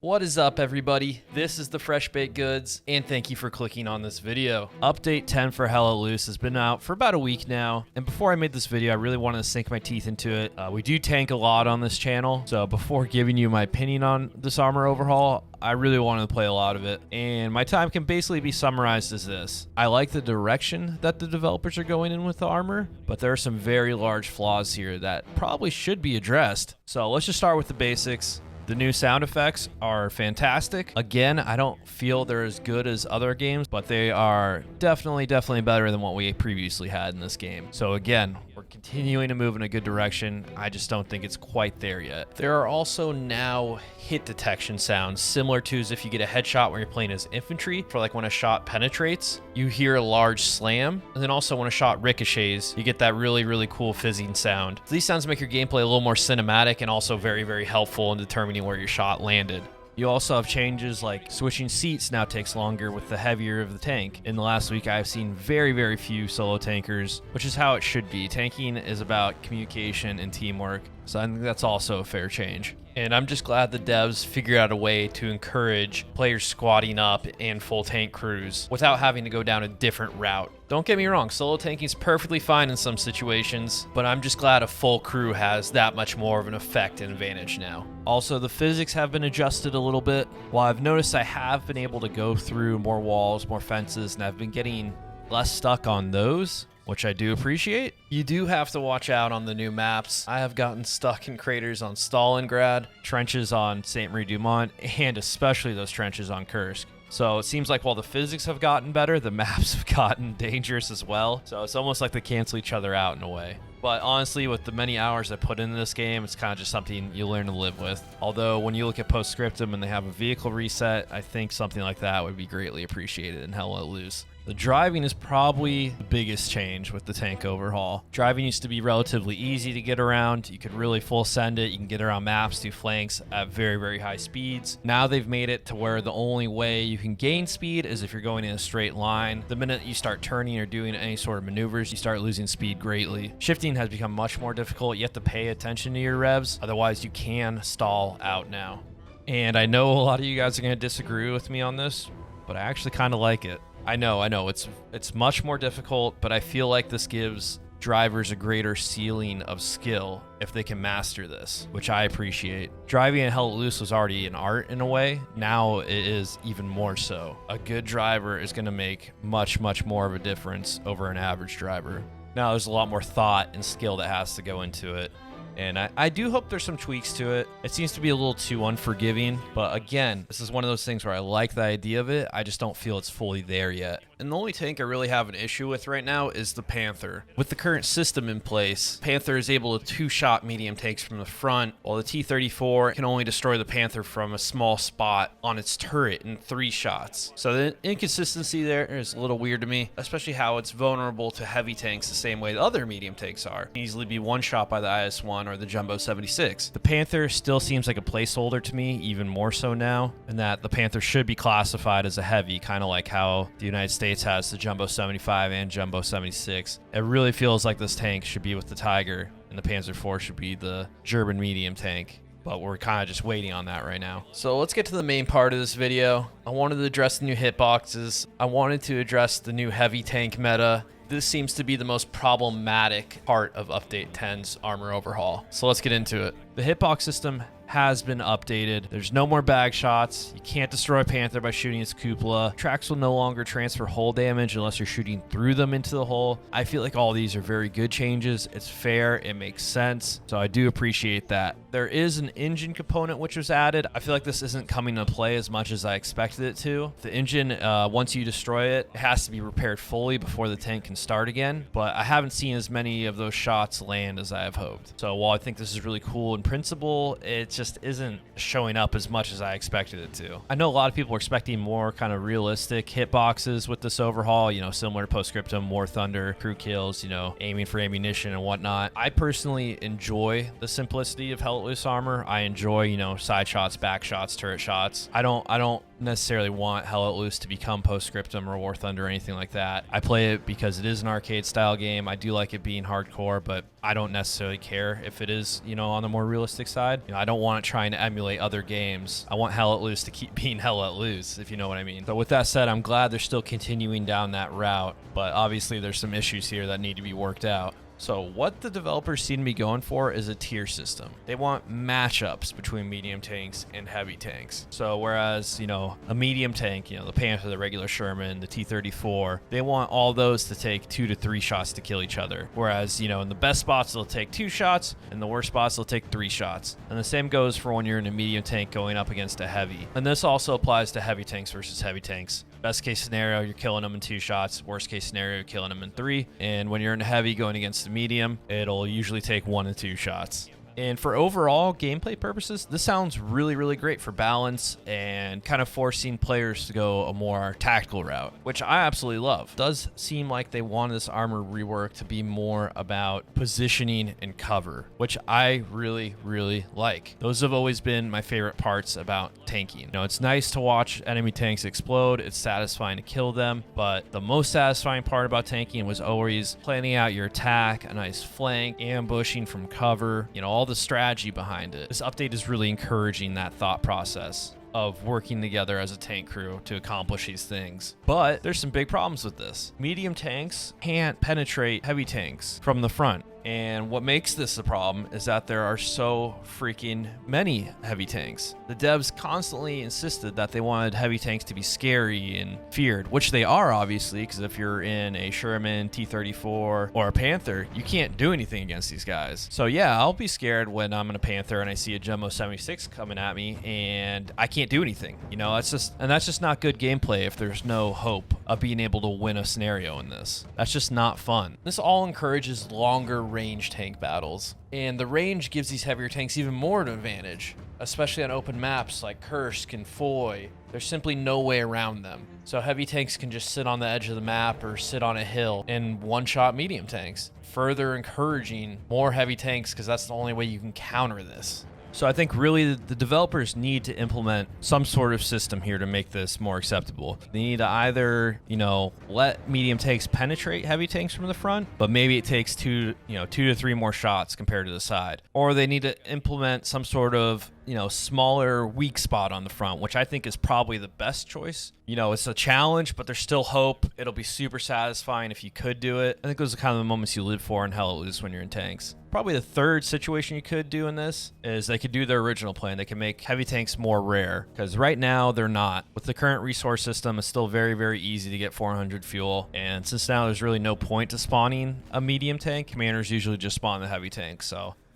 What is up, everybody? This is the Fresh Baked Goods, and thank you for clicking on this video. Update 10 for Hell Let Loose has been out for about a week now, and before I made this video, I really wanted to sink my teeth into it. We do tank a lot on this channel, so before giving you my opinion on this armor overhaul, I really wanted to play a lot of it, and my time can basically be summarized as this. I like the direction that the developers are going in with the armor, but there are some very large flaws here that probably should be addressed. So let's just start with the basics. The new sound effects are fantastic. Again, I don't feel they're as good as other games, but they are definitely better than what we previously had in this game. So again, we're continuing to move in a good direction. I just don't think it's quite there yet. There are also now hit detection sounds, similar to as if you get a headshot when you're playing as infantry. For like when a shot penetrates, you hear a large slam. And then also when a shot ricochets, you get that really cool fizzing sound. So these sounds make your gameplay a little more cinematic and also very helpful in determining where your shot landed. You also have changes like switching seats now takes longer with the heavier of the tank. In the last week, I've seen very few solo tankers, which is how it should be. Tanking is about communication and teamwork, so I think that's also a fair change. And I'm just glad the devs figured out a way to encourage players squatting up in full tank crews without having to go down a different route. Don't get me wrong, solo tanking is perfectly fine in some situations, but I'm just glad a full crew has that much more of an effect and advantage now. Also, the physics have been adjusted a little bit. While I've noticed I have been able to go through more walls, more fences, and I've been getting less stuck on those, which I do appreciate. You do have to watch out on the new maps. I have gotten stuck in craters on Stalingrad, trenches on St. Marie-du-Mont, and especially those trenches on Kursk. So it seems like while the physics have gotten better, the maps have gotten dangerous as well. So it's almost like they cancel each other out in a way. But honestly, with the many hours I put into this game, it's kind of just something you learn to live with. Although when you look at Postscriptum and they have a vehicle reset, I think something like that would be greatly appreciated in Hell Let Loose. The driving is probably the biggest change with the tank overhaul. Driving used to be relatively easy to get around. You could really full send it. You can get around maps, do flanks at very high speeds. Now they've made it to where the only way you can gain speed is if you're going in a straight line. The minute you start turning or doing any sort of maneuvers, you start losing speed greatly. Shifting has become much more difficult. You have to pay attention to your revs. Otherwise, you can stall out now. And I know a lot of you guys are going to disagree with me on this, but I actually kind of like it. I know, it's much more difficult, but I feel like this gives drivers a greater ceiling of skill if they can master this, which I appreciate. Driving at Hell Let Loose was already an art in a way. Now it is even more so. A good driver is going to make much more of a difference over an average driver. Now there's a lot more thought and skill that has to go into it. And I do hope there's some tweaks to it. It seems to be a little too unforgiving, but again, this is one of those things where I like the idea of it. I just don't feel it's fully there yet. And the only tank I really have an issue with right now is the Panther. With the current system in place, Panther is able to two-shot medium tanks from the front, while the T-34 can only destroy the Panther from a small spot on its turret in 3 shots. So the inconsistency there is a little weird to me, especially how it's vulnerable to heavy tanks the same way the other medium tanks are. It can easily be one-shot by the IS-1 or the Jumbo 76. The Panther still seems like a placeholder to me, even more so now, and that the Panther should be classified as a heavy, kind of like how the United States has the Jumbo 75 and Jumbo 76. It really feels like this tank should be with the Tiger, and the Panzer IV should be the German medium tank. But we're kind of just waiting on that right now. So let's get to the main part of this video. I wanted to address the new hitboxes. I wanted to address the new heavy tank meta. This seems to be the most problematic part of Update 10's armor overhaul. So let's get into it. The hitbox system has been updated. There's no more bag shots. You can't destroy a Panther by shooting its cupola. Tracks will no longer transfer hull damage unless you're shooting through them into the hull. I feel like all these are very good changes. It's fair. It makes sense. So I do appreciate that. There is an engine component which was added. I feel like this isn't coming into play as much as I expected it to. The engine, once you destroy it, it has to be repaired fully before the tank can start again. But I haven't seen as many of those shots land as I have hoped. So while I think this is really cool in principle, it just isn't showing up as much as I expected it to. I know a lot of people are expecting more kind of realistic hitboxes with this overhaul, you know, similar to Postscriptum, War Thunder, crew kills, you know, aiming for ammunition and whatnot. I personally enjoy the simplicity of Hell Hell Let Loose armor. I enjoy, you know, side shots, back shots, turret shots. I don't necessarily want Hell Let Loose to become Postscriptum or War Thunder or anything like that. I play it because it is an arcade style game. I do like it being hardcore, but I don't necessarily care if it is, you know, on the more realistic side. You know, I don't want it trying to emulate other games. I want Hell Let Loose to keep being Hell Let Loose, if you know what I mean. But with that said, I'm glad they're still continuing down that route, but obviously there's some issues here that need to be worked out. So what the developers seem to be going for is a tier system. They want matchups between medium tanks and heavy tanks. So whereas, you know, a medium tank, you know, the Panther, the regular Sherman, the T-34, they want all those to take 2 to 3 shots to kill each other. Whereas, you know, in the best spots, they'll take 2 shots, and the worst spots, they'll take 3 shots. And the same goes for when you're in a medium tank going up against a heavy. And this also applies to heavy tanks versus heavy tanks. Best case scenario, you're killing them in 2 shots. Worst case scenario, you're killing them in 3. And when you're in a heavy going against a medium, it'll usually take 1 to 2 shots. And for overall gameplay purposes, this sounds really, really great for balance and kind of forcing players to go a more tactical route, which I absolutely love. It does seem like they wanted this armor rework to be more about positioning and cover, which I really, really like. Those have always been my favorite parts about tanking. You know, it's nice to watch enemy tanks explode. It's satisfying to kill them, but the most satisfying part about tanking was always planning out your attack, a nice flank, ambushing from cover, you know, all the strategy behind it. This update is really encouraging that thought process of working together as a tank crew to accomplish these things. But there's some big problems with this. Medium tanks can't penetrate heavy tanks from the front. And what makes this a problem is that there are so freaking many heavy tanks. The devs constantly insisted that they wanted heavy tanks to be scary and feared, which they are obviously, because if you're in a Sherman, T-34, or a Panther, you can't do anything against these guys. So yeah, I'll be scared when I'm in a Panther and I see a Jumbo 76 coming at me and I can't do anything. You know, that's just not good gameplay if there's no hope of being able to win a scenario in this. That's just not fun. This all encourages longer range tank battles, and the range gives these heavier tanks even more of an advantage, especially on open maps like Kursk and Foy. There's simply no way around them. So heavy tanks can just sit on the edge of the map or sit on a hill and one-shot medium tanks, further encouraging more heavy tanks because that's the only way you can counter this. So I think really the developers need to implement some sort of system here to make this more acceptable. They need to either, you know, let medium tanks penetrate heavy tanks from the front, but maybe it takes 2 to 3 more shots compared to the side. Or they need to implement some sort of, you know, smaller weak spot on the front, which I think is probably the best choice. You know, it's a challenge, but there's still hope. It'll be super satisfying if you could do it. I think those are kind of the moments you live for in Hell Let Loose when you're in tanks. Probably the third situation you could do in this is they could do their original plan. They can make heavy tanks more rare, because right now they're not. With the current resource system, it's still very, very easy to get 400 fuel. And since now there's really no point to spawning a medium tank, commanders usually just spawn the heavy tank.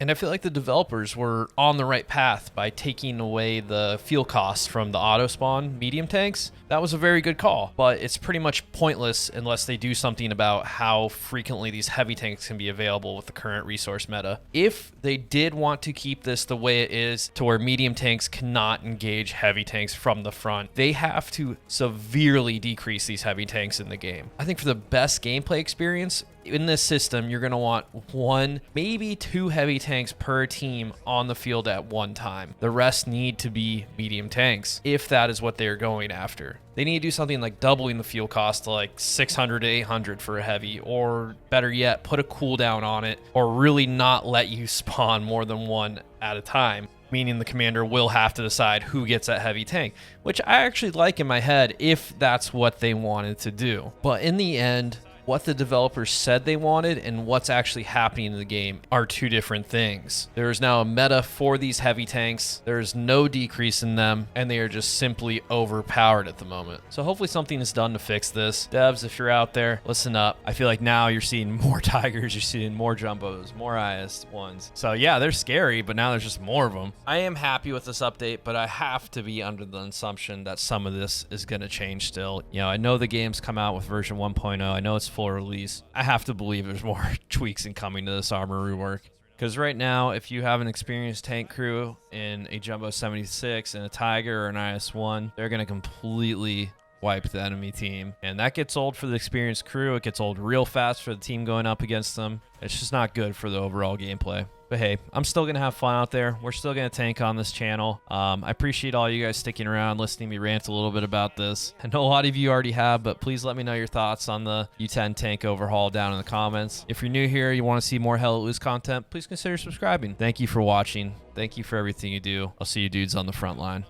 And I feel like the developers were on the right path by taking away the fuel costs from the auto spawn medium tanks. That was a very good call, but it's pretty much pointless unless they do something about how frequently these heavy tanks can be available with the current resource meta. If they did want to keep this the way it is to where medium tanks cannot engage heavy tanks from the front, they have to severely decrease these heavy tanks in the game. I think for the best gameplay experience, in this system, you're going to want 1, maybe 2 heavy tanks per team on the field at one time. The rest need to be medium tanks, if that is what they're going after. They need to do something like doubling the fuel cost to like 600 to 800 for a heavy, or better yet, put a cooldown on it, or really not let you spawn more than 1 at a time. Meaning the commander will have to decide who gets that heavy tank, which I actually like in my head if that's what they wanted to do. But in the end, what the developers said they wanted and what's actually happening in the game are 2 different things. There is now a meta for these heavy tanks. There is no decrease in them, and they are just simply overpowered at the moment. So hopefully something is done to fix this. Devs, if you're out there, listen up. I feel like now you're seeing more Tigers, you're seeing more Jumbos, more IS-1s. So yeah, they're scary, but now there's just more of them. I am happy with this update, but I have to be under the assumption that some of this is going to change still. You know, I know the game's come out with version 1.0. I know it's full release. I have to believe there's more tweaks incoming to this armor rework. Because right now, if you have an experienced tank crew in a Jumbo 76 and a Tiger or an IS-1, they're going to completely wipe the enemy team. And that gets old for the experienced crew. It gets old real fast for the team going up against them. It's just not good for the overall gameplay. But hey, I'm still going to have fun out there. We're still going to tank on this channel. I appreciate all you guys sticking around, listening to me rant a little bit about this. I know a lot of you already have, but please let me know your thoughts on the U10 tank overhaul down in the comments. If you're new here, you want to see more Hell Let Loose content, please consider subscribing. Thank you for watching. Thank you for everything you do. I'll see you dudes on the front line.